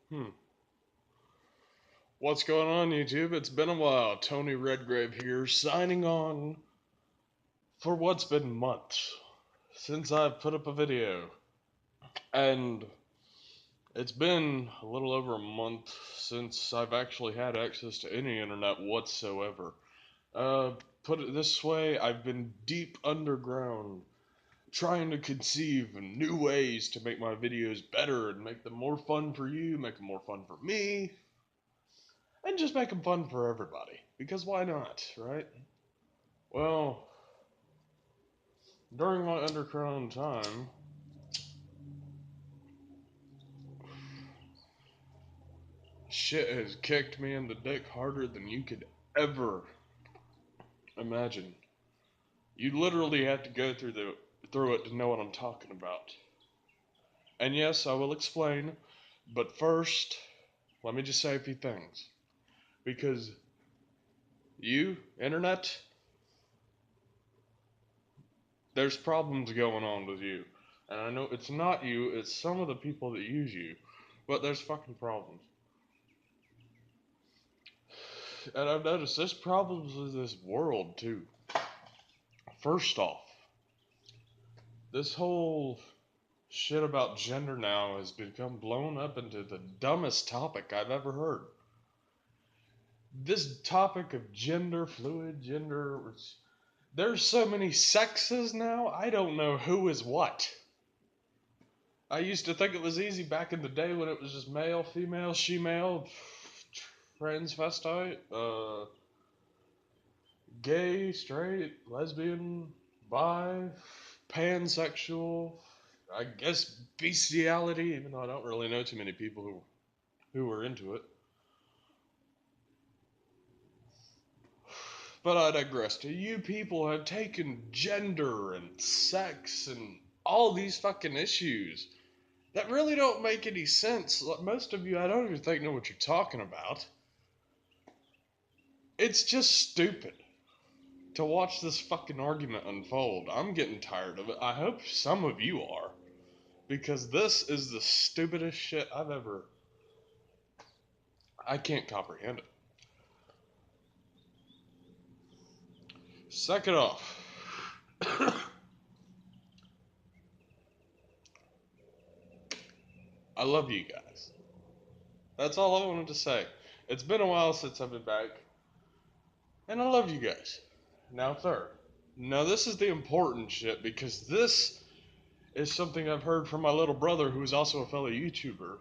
Hmm. What's going on, YouTube? It's been a while. Tony Redgrave here, signing on for what's been months since I've put up a video. And it's been a little over a month since I've actually had access to any internet whatsoever. Uh, put it this way, I've been deep underground trying to conceive new ways to make my videos better and make them more fun for you, make them more fun for me, and just make them fun for everybody. Because why not, right? Well, during my underground time, shit has kicked me in the dick harder than you could ever imagine. You literally have to go through it to know what I'm talking about. And yes, I will explain, but first, let me just say a few things. Because you, internet, there's problems going on with you. And I know it's not you, it's some of the people that use you. But there's fucking problems. And I've noticed there's problems with this world too. First off, this whole shit about gender now has become blown up into the dumbest topic I've ever heard. This topic of gender fluid, there's so many sexes now, I don't know who is what. I used to think it was easy back in the day when it was just male, female, she-male, transvestite, gay, straight, lesbian, bi, pansexual, I guess bestiality, even though I don't really know too many people who are into it. But I digress. You people have taken gender and sex and all these fucking issues that really don't make any sense. Most of you, I don't even think know what you're talking about. It's just stupid to watch this fucking argument unfold. I'm getting tired of it. I hope some of you are. Because this is the stupidest shit I've ever. I can't comprehend it. Second off, I love you guys. That's all I wanted to say. It's been a while since I've been back, and I love you guys. Now, third. Now, this is the important shit because this is something I've heard from my little brother, who is also a fellow YouTuber,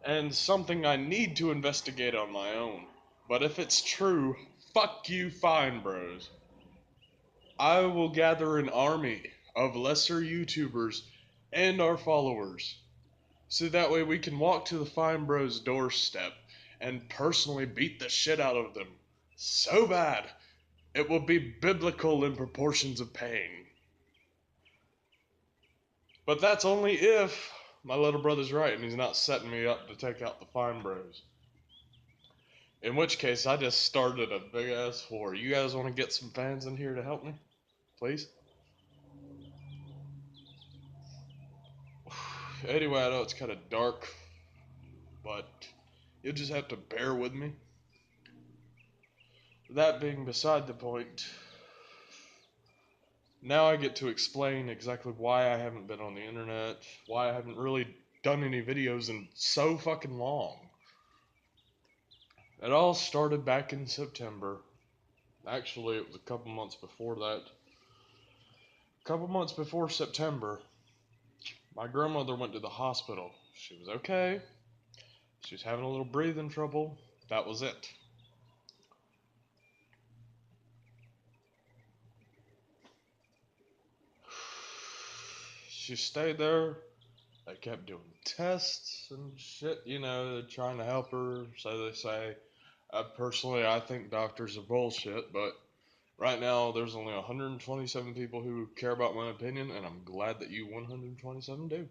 and something I need to investigate on my own. But if it's true, fuck you, fine, bros. I will gather an army of lesser YouTubers and our followers so that way we can walk to the Fine Bros doorstep and personally beat the shit out of them. So bad, it will be biblical in proportions of pain. But that's only if my little brother's right and he's not setting me up to take out the Fine Bros. In which case, I just started a big ass war. You guys want to get some fans in here to help me? Please? Anyway, I know it's kind of dark, but you'll just have to bear with me. That being beside the point, now I get to explain exactly why I haven't been on the internet, why I haven't really done any videos in so fucking long. It all started back in September. Actually, it was a couple months before that. A couple months before September, my grandmother went to the hospital. She was okay. She was having a little breathing trouble. That was it. She stayed there. They kept doing tests and shit, they're trying to help her, so they say. Personally, I think doctors are bullshit, but right now there's only 127 people who care about my opinion, and I'm glad that you 127 do.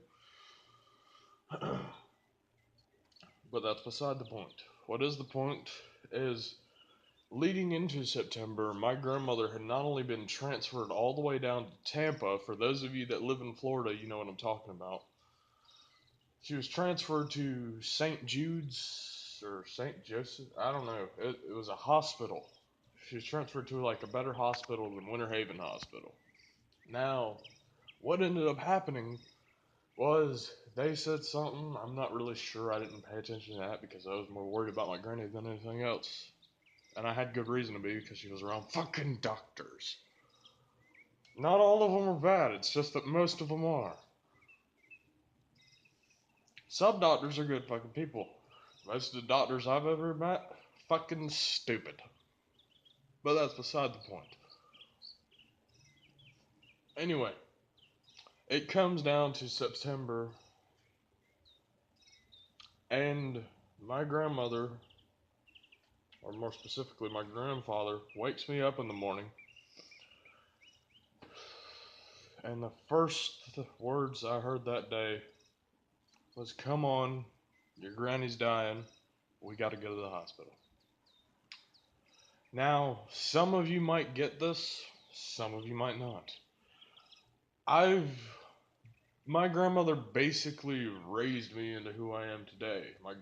But that's beside the point. What is the point is leading into September, my grandmother had not only been transferred all the way down to Tampa. For those of you that live in Florida, you know what I'm talking about. She was transferred to St. Jude's or St. Joseph. I don't know. It was a hospital. She was transferred to like a better hospital than Winter Haven Hospital. Now, what ended up happening was they said something. I'm not really sure. I didn't pay attention to that because I was more worried about my granny than anything else. And I had good reason to be because she was around fucking doctors. Not all of them are bad, it's just that most of them are. Some doctors are good fucking people. Most of the doctors I've ever met, fucking stupid. But that's beside the point. Anyway, it comes down to September, and my grandmother, or more specifically my grandfather, wakes me up in the morning, and the first words I heard that day was, "Come on, your granny's dying. We gotta go to the hospital." Now, some of you might get this, some of you might not. I've My grandmother basically raised me into who I am today. My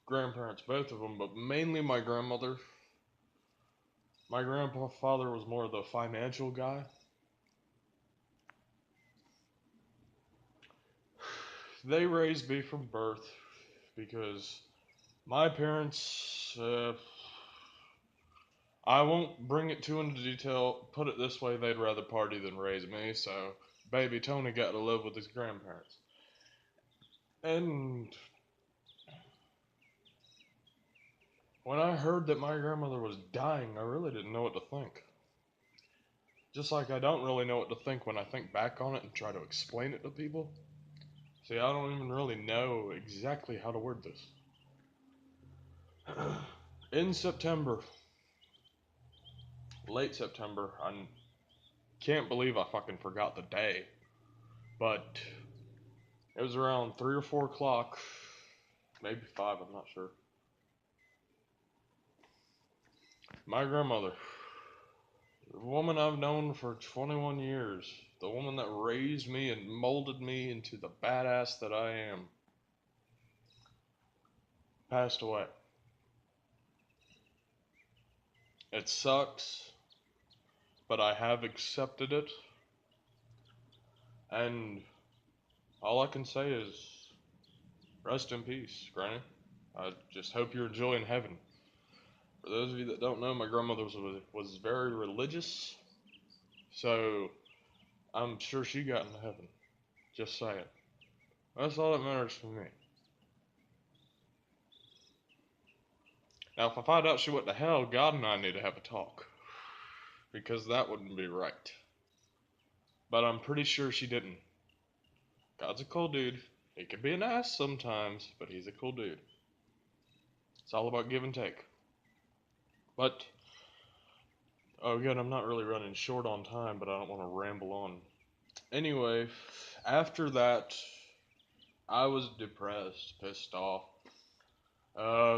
grandparents, both of them, but mainly my grandmother. My grandfather was more the financial guy. They raised me from birth because my parents, I won't bring it too into detail, put it this way, they'd rather party than raise me, so baby Tony got to live with his grandparents. And when I heard that my grandmother was dying, I really didn't know what to think. Just like I don't really know what to think when I think back on it and try to explain it to people. See, I don't even really know exactly how to word this. In September, late September, I can't believe I fucking forgot the day, but it was around 3 or 4 o'clock, maybe 5, I'm not sure. My grandmother, the woman I've known for 21 years, the woman that raised me and molded me into the badass that I am, passed away. It sucks, but I have accepted it, and all I can say is rest in peace, Granny. I just hope you're enjoying heaven. For those of you that don't know, my grandmother was very religious, so I'm sure she got into heaven. Just saying. That's all that matters for me. Now, if I find out she went to hell, God and I need to have a talk. Because that wouldn't be right. But I'm pretty sure she didn't. God's a cool dude. He can be an ass sometimes, but he's a cool dude. It's all about give and take. But, oh, again, I'm not really running short on time, but I don't want to ramble on. Anyway, after that, I was depressed, pissed off.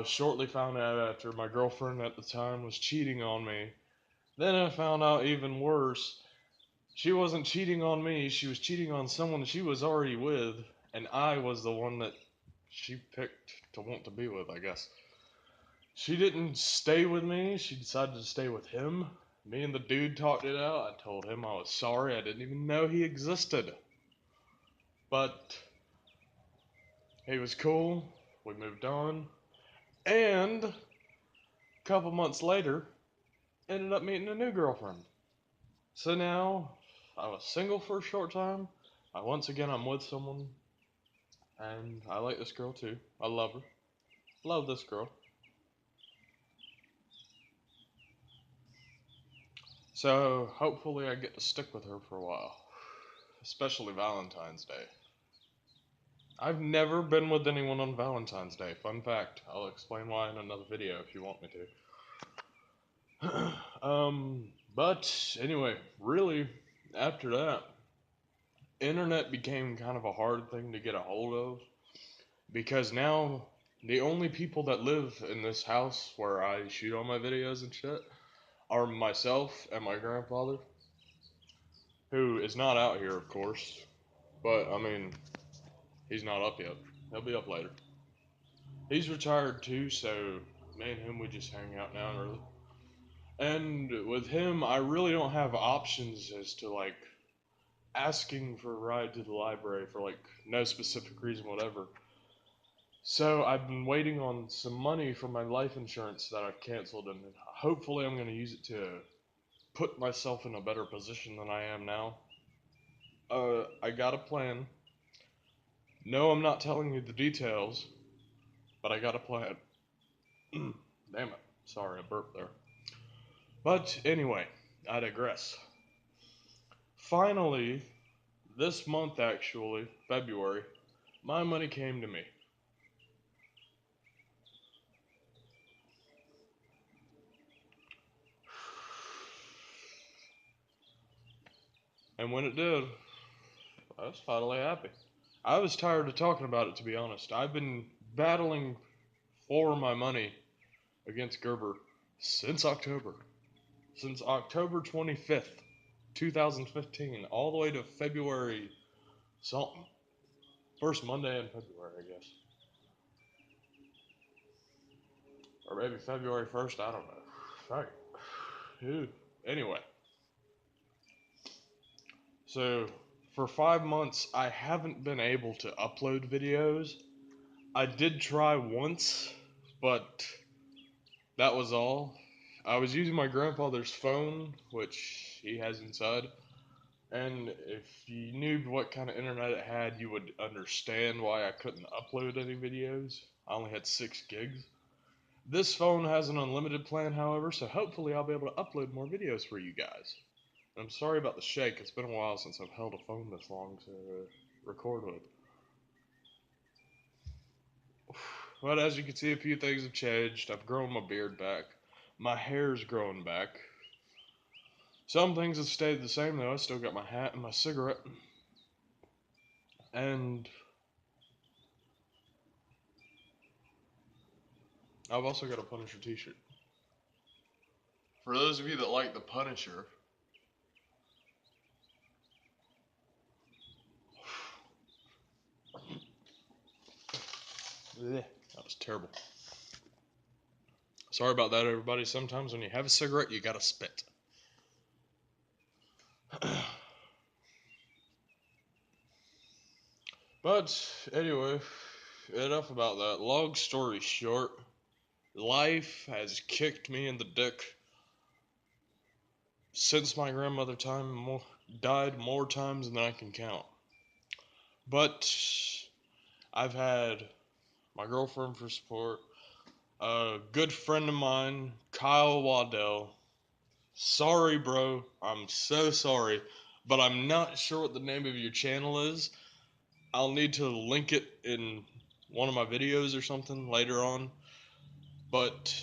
Shortly found out after my girlfriend at the time was cheating on me. Then I found out even worse. She wasn't cheating on me, she was cheating on someone she was already with, and I was the one that she picked to want to be with, I guess. She didn't stay with me, she decided to stay with him. Me and the dude talked it out. I told him I was sorry, I didn't even know he existed. But he was cool, we moved on, and a couple months later, ended up meeting a new girlfriend. So now, I was single for a short time. Once again, I'm with someone, and I like this girl too. I love her. Love this girl. So hopefully I get to stick with her for a while, especially Valentine's Day. I've never been with anyone on Valentine's Day. Fun fact. I'll explain why in another video if you want me to. But anyway, really, after that, internet became kind of a hard thing to get a hold of because now the only people that live in this house where I shoot all my videos and shit are myself and my grandfather, who is not out here, of course, but I mean, he's not up yet. He'll be up later. He's retired too, so me and him, we just hang out now, really. And with him, I really don't have options as to like asking for a ride to the library for like no specific reason, whatever. So I've been waiting on some money from my life insurance that I've canceled, and hopefully I'm going to use it to put myself in a better position than I am now. I got a plan. No, I'm not telling you the details, but I got a plan. Damn it. Sorry, I burped there. But anyway, I digress. Finally, this month actually, February, my money came to me. And when it did, I was finally happy. I was tired of talking about it, to be honest. I've been battling for my money against Gerber since October. Since October 25th, 2015, all the way to February something. First Monday in February, I guess. Or maybe February 1st, I don't know. Fuck. Anyway, so for 5 months, I haven't been able to upload videos. I did try once, but that was all. I was using my grandfather's phone, which he has inside, and if you knew what kind of internet it had, you would understand why I couldn't upload any videos. I only had 6 gigs. This phone has an unlimited plan, however, so hopefully I'll be able to upload more videos for you guys. I'm sorry about the shake. It's been a while since I've held a phone this long to record with. But as you can see, a few things have changed. I've grown my beard back. My hair's growing back. Some things have stayed the same though. I still got my hat and my cigarette. And I've also got a Punisher t-shirt. For those of you that like the Punisher, that was terrible. Sorry about that, everybody. Sometimes when you have a cigarette, you gotta spit. But anyway, enough about that. Long story short, life has kicked me in the dick since my grandmother died more times than I can count. But I've had my girlfriend for support, a good friend of mine, Kyle Waddell. Sorry, bro. I'm so sorry. But I'm not sure what the name of your channel is. I'll need to link it in one of my videos or something later on. But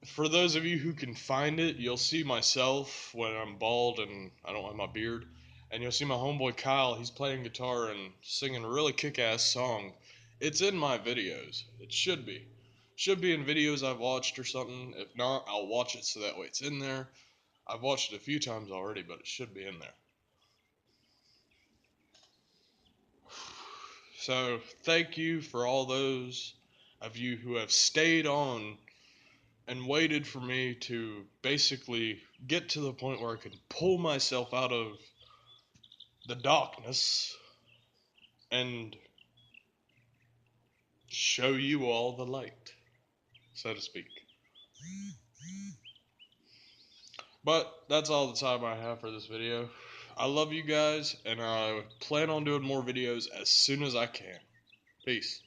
for those of you who can find it, you'll see myself when I'm bald and I don't have my beard. And you'll see my homeboy Kyle, he's playing guitar and singing a really kick-ass song. It's in my videos. It should be. Should be in videos I've watched or something. If not, I'll watch it so that way it's in there. I've watched it a few times already, but it should be in there. So, thank you for all those of you who have stayed on and waited for me to basically get to the point where I could pull myself out of the darkness and show you all the light, so to speak. But that's all the time I have for this video. I love you guys, and I plan on doing more videos as soon as I can. Peace.